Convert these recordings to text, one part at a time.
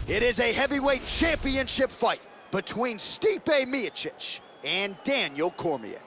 It is a heavyweight championship fight between Stipe Miocic and Daniel Cormier.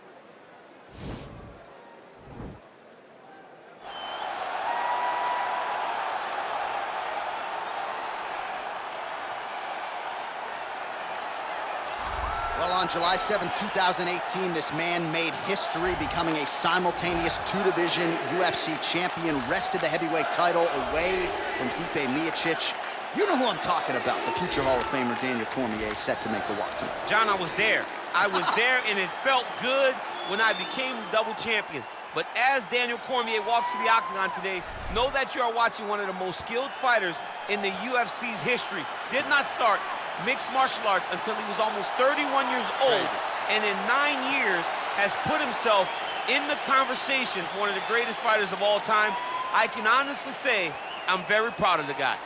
Well, on July 7, 2018, this man made history, becoming a simultaneous two-division UFC champion, wrested the heavyweight title away from Stipe Miocic. You know who I'm talking about, the future Hall of Famer Daniel Cormier, set to make the walk team. John, I was there. I was there, and it felt good when I became double champion. But as Daniel Cormier walks to the octagon today, know that you are watching one of the most skilled fighters in the UFC's history. Did not start mixed martial arts until he was almost 31 years old. Crazy. And in 9 years has put himself in the conversation for one of the greatest fighters of all time. I can honestly say I'm very proud of the guy.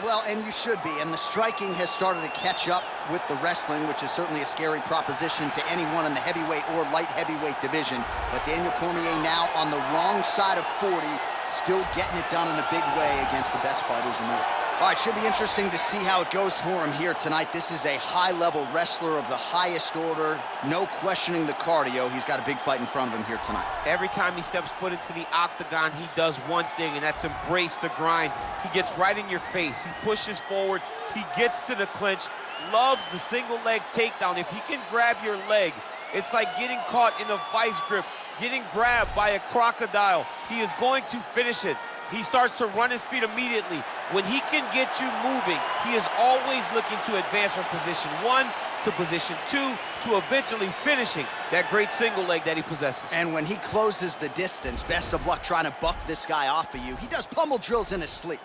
Well, and you should be, and the striking has started to catch up with the wrestling, which is certainly a scary proposition to anyone in the heavyweight or light heavyweight division. But Daniel Cormier now on the wrong side of 40, still getting it done in a big way against the best fighters in the world. All right, should be interesting to see how it goes for him here tonight. This is a high-level wrestler of the highest order. No questioning the cardio. He's got a big fight in front of him here tonight. Every time he steps foot into the octagon, he does one thing, and that's embrace the grind. He gets right in your face. He pushes forward. He gets to the clinch, loves the single leg takedown. If he can grab your leg, it's like getting caught in a vice grip, getting grabbed by a crocodile. He is going to finish it. He starts to run his feet immediately. When he can get you moving, he is always looking to advance from position 1 to position 2 to eventually finishing that great single leg that he possesses. And when he closes the distance, best of luck trying to buck this guy off of you. He does pummel drills in his sleep.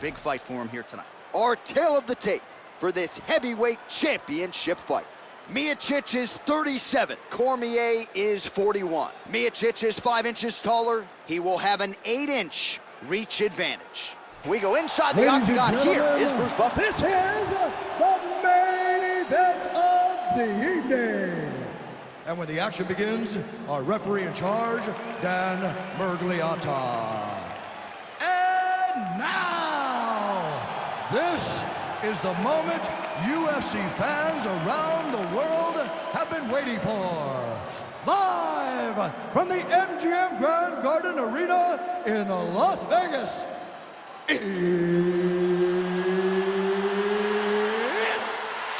Big fight for him here tonight. Our tail of the tape for this heavyweight championship fight. Miocic is 37, Cormier is 41. Miocic is 5 inches taller. He will have an 8-inch reach advantage. We go inside the octagon. Here is Bruce Buffett. This is the main event of the evening. And when the action begins, our referee in charge, Dan Mergliata. And now, this is the moment UFC fans around the world have been waiting for. Live from the MGM Grand Garden Arena in Las Vegas, it's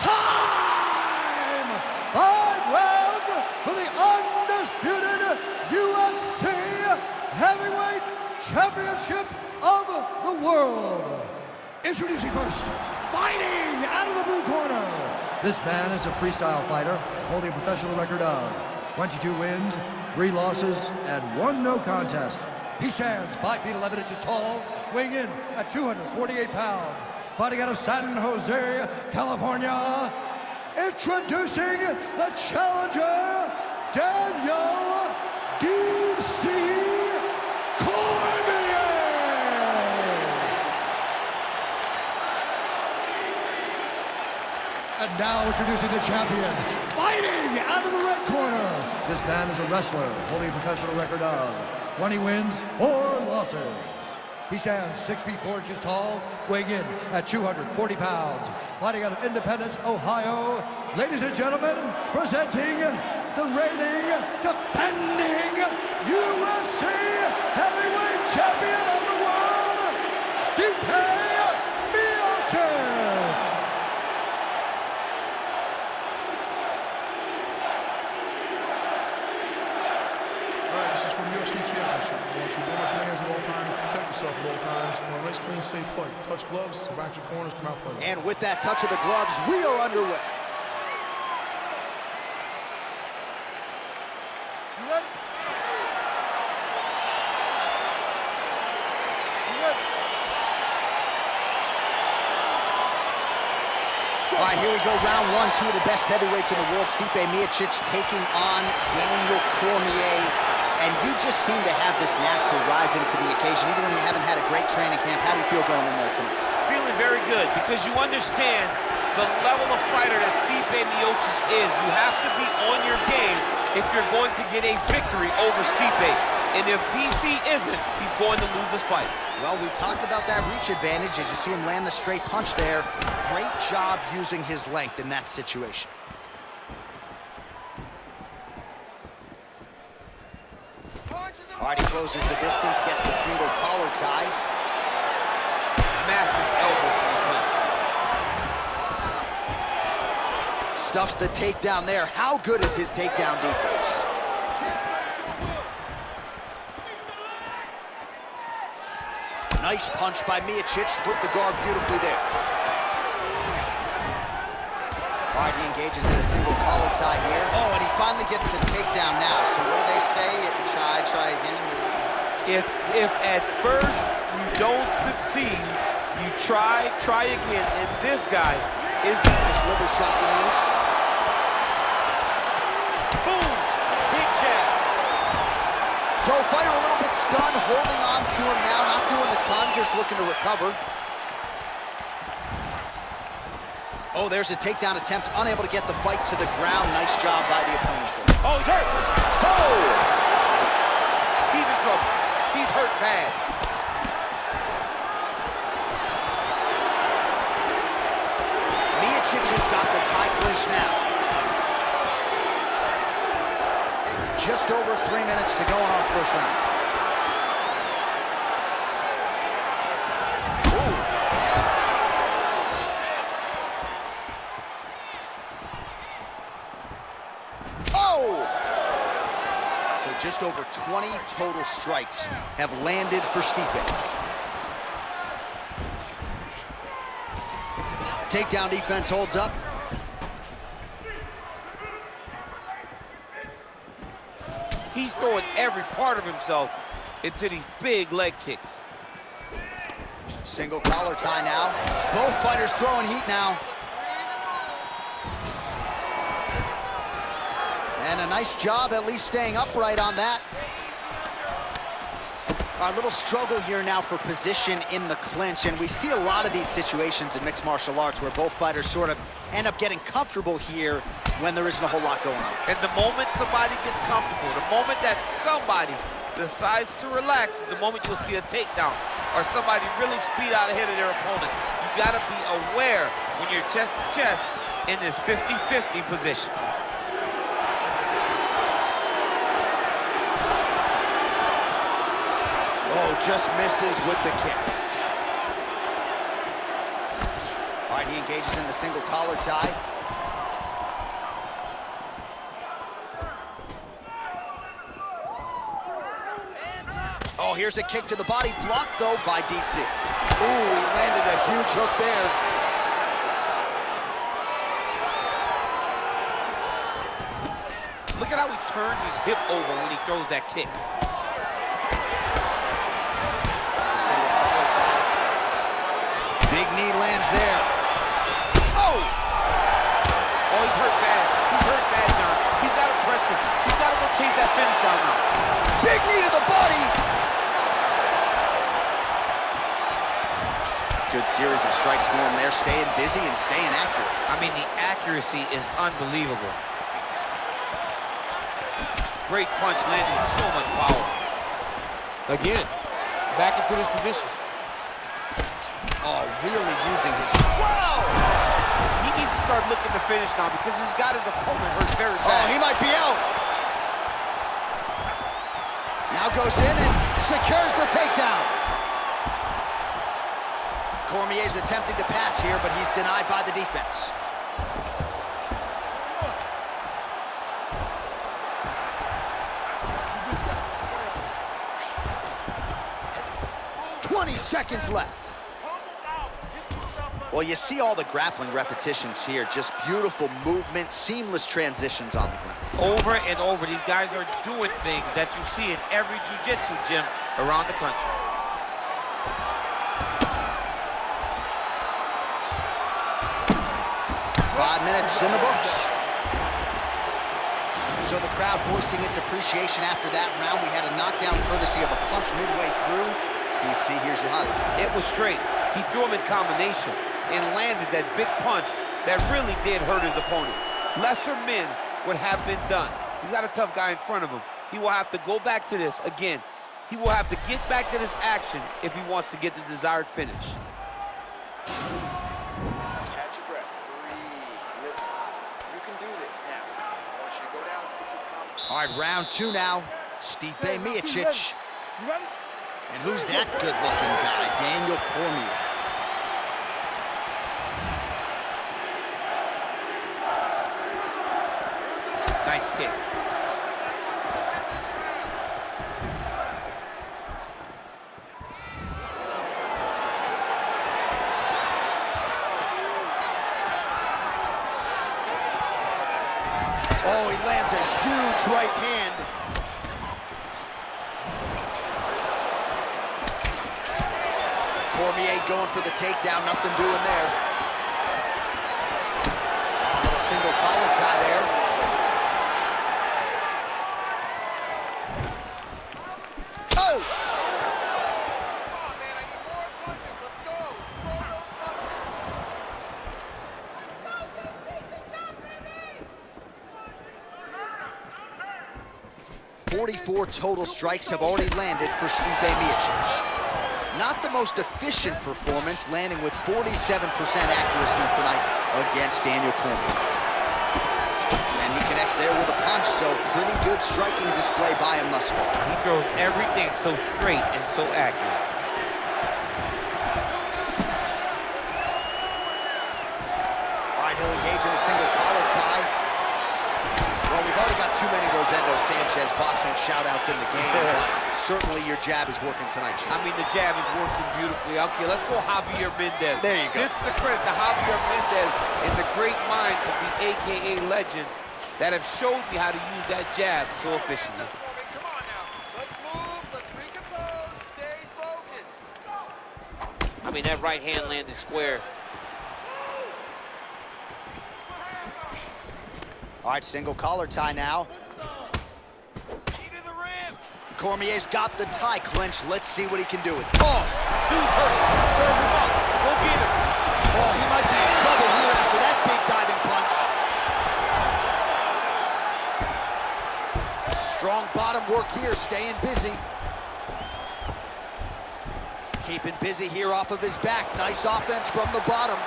time! 5 rounds for the undisputed UFC Heavyweight Championship of the world. Introducing first, fighting out of the blue corner. This man is a freestyle fighter holding a professional record of 22 wins, 3 losses, and 1 no contest. He stands 5 feet 11 inches tall, weighing in at 248 pounds. Fighting out of San Jose, California, introducing the challenger, Daniel D.C. Cormier. And now introducing the champion, fighting out of the red corner. This man is a wrestler holding a professional record of 20 wins, 4 losses. He stands 6 feet 4 inches tall, weighing in at 240 pounds. Fighting out of Independence, Ohio. Ladies and gentlemen, presenting the reigning, defending UFC heavyweight champion of the world, Stipe Miocic. This is from UFC Championship. I want you to warm up your hands at all times, protect yourself at all times. Nice, clean, safe fight. Touch gloves, back your corners, come out fighting. And with that touch of the gloves, we are underway. You ready? All right, here we go, round 1. 2 of the best heavyweights in the world. Stipe Miocic taking on Daniel Cormier. And you just seem to have this knack for rising to the occasion, even when you haven't had a great training camp. How do you feel going in there tonight? Feeling very good because you understand the level of fighter that Stipe Miocic is. You have to be on your game if you're going to get a victory over Stipe. And if DC isn't, he's going to lose this fight. Well, we talked about that reach advantage as you see him land the straight punch there. Great job using his length in that situation. All right, he closes the distance, gets the single collar tie. Massive elbow punch. Stuffs the takedown there. How good is his takedown defense? Nice punch by Miocic, split the guard beautifully there. All right, he engages in a single collar tie here. Oh, and he finally gets the takedown now. So what do they say? Try again? If at first you don't succeed, you try again. And this guy is... Nice liver shot lands. Boom! Big jab. So fighter a little bit stunned, holding on to him now, not doing a ton, just looking to recover. Oh, there's a takedown attempt, unable to get the fight to the ground. Nice job by the opponent there. Oh, he's hurt. Oh! He's in trouble. He's hurt bad. Miocic has got the tie clinch now. Just over 3 minutes to go in our first round. Ooh. Oh! So just over 20 total strikes have landed for Stipe. Takedown defense holds up. He's throwing every part of himself into these big leg kicks. Single collar tie now. Both fighters throwing heat now. And a nice job at least staying upright on that. A little struggle here now for position in the clinch, and we see a lot of these situations in mixed martial arts where both fighters sort of end up getting comfortable here when there isn't a whole lot going on. And the moment somebody gets comfortable, the moment that somebody decides to relax, is the moment you'll see a takedown or somebody really speed out ahead of their opponent. You gotta be aware when you're chest to chest in this 50-50 position. Oh, just misses with the kick. All right, he engages in the single collar tie. Oh, here's a kick to the body, blocked though by DC. Ooh, he landed a huge hook there. Look at how he turns his hip over when he throws that kick. Big knee lands there. Oh! Oh, he's hurt bad. He's hurt bad, John. He's got to press him. He's got to go chase that finish down now. Big knee to the body. Good series of strikes for him there, staying busy and staying accurate. I mean, the accuracy is unbelievable. Great punch landing with so much power. Again, back into this position. Oh, really using his... Wow! He needs to start looking to finish now because he's got his opponent hurt very bad. Oh, he might be out. Now goes in and secures the takedown. Cormier's attempting to pass here, but he's denied by the defense. Seconds left. Well, you see all the grappling repetitions here. Just beautiful movement, seamless transitions on the ground. Over and over, these guys are doing things that you see in every jiu-jitsu gym around the country. Five minutes in the books. So the crowd voicing its appreciation after that round. We had a knockdown courtesy of a punch midway through. DC, here's your highlight. It was straight. He threw him in combination and landed that big punch that really did hurt his opponent. Lesser men would have been done. He's got a tough guy in front of him. He will have to go back to this. Again, he will have to get back to this action if he wants to get the desired finish. Catch your breath. Breathe. Listen, you can do this now. I want you to go down and put your confidence. All right, round 2 now. Stipe Miocic. You ready? And who's that good-looking guy? Daniel Cormier. Nice kick. Oh, he lands a huge right hand. Cormier going for the takedown, nothing doing there. A little single collar tie there. Oh! Come on, man, I need more punches. Let's go. Throw those punches. 44 total strikes have already landed for Stipe Miocic. Not the most efficient performance, landing with 47% accuracy tonight against Daniel Cormier. And he connects there with a punch, so pretty good striking display by him thus far. He throws everything so straight and so accurate. All right, he'll engage in a single collar tie. Well, we've already got too many Rosendo Sanchez boxing shout-outs in the game, but certainly your jab is working tonight, Shane. I mean, the jab is working beautifully. Okay, let's go Javier Mendez. There you go. This is the credit to Javier Mendez and the great mind of the AKA legend that have showed me how to use that jab so efficiently. Come on now. Let's move. Let's recompose. Stay focused. I mean, that right hand landed square. All right, single collar tie now. Cormier's got the tie clinch. Let's see what he can do with it. Oh! Shoes hurt. Serve him up. Go get him. Oh, he might be in trouble here after that big diving punch. Strong bottom work here, staying busy. Keeping busy here off of his back. Nice offense from the bottom.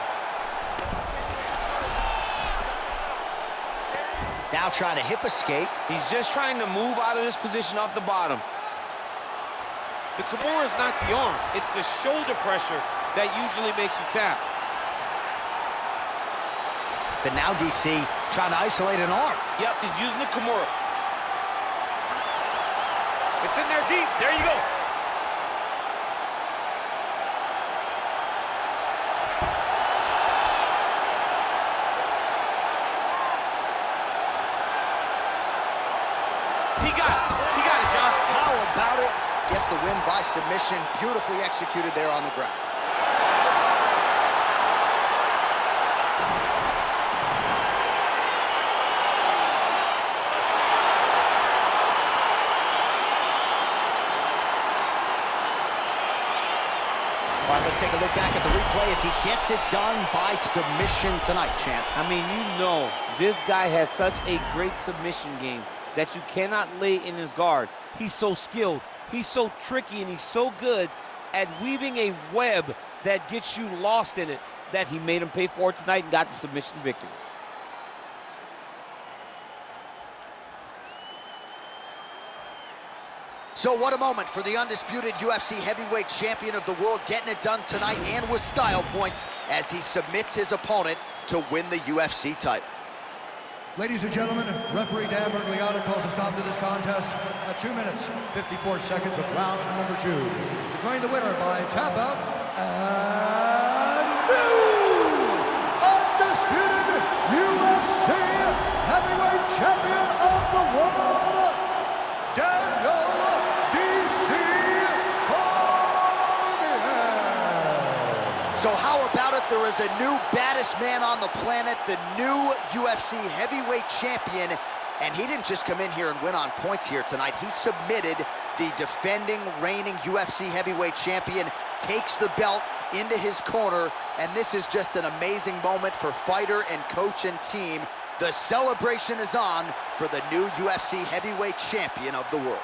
Now trying to hip escape. He's just trying to move out of this position off the bottom. The Kimura is not the arm. It's the shoulder pressure that usually makes you tap. But now DC trying to isolate an arm. Yep, he's using the Kimura. It's in there deep. There you go. He got it, John. How about it? Gets the win by submission. Beautifully executed there on the ground. All right, let's take a look back at the replay as he gets it done by submission tonight, champ. I mean, you know, this guy has such a great submission game that you cannot lay in his guard. He's so skilled, he's so tricky, and he's so good at weaving a web that gets you lost in it that he made him pay for it tonight and got the submission victory. So what a moment for the undisputed UFC heavyweight champion of the world, getting it done tonight and with style points as he submits his opponent to win the UFC title. Ladies and gentlemen, referee Dan Bergliata calls a stop to this contest at 2 minutes, 54 seconds of round number 2. Declaring the winner by tap out and new undisputed UFC heavyweight champion of the world, Daniel DC Cormier. So how about it? There is a new baddest man on the planet, the new UFC heavyweight champion, and he didn't just come in here and win on points here tonight. He submitted the defending, reigning UFC heavyweight champion, takes the belt into his corner, and this is just an amazing moment for fighter and coach and team The celebration is on for the new UFC heavyweight champion of the world.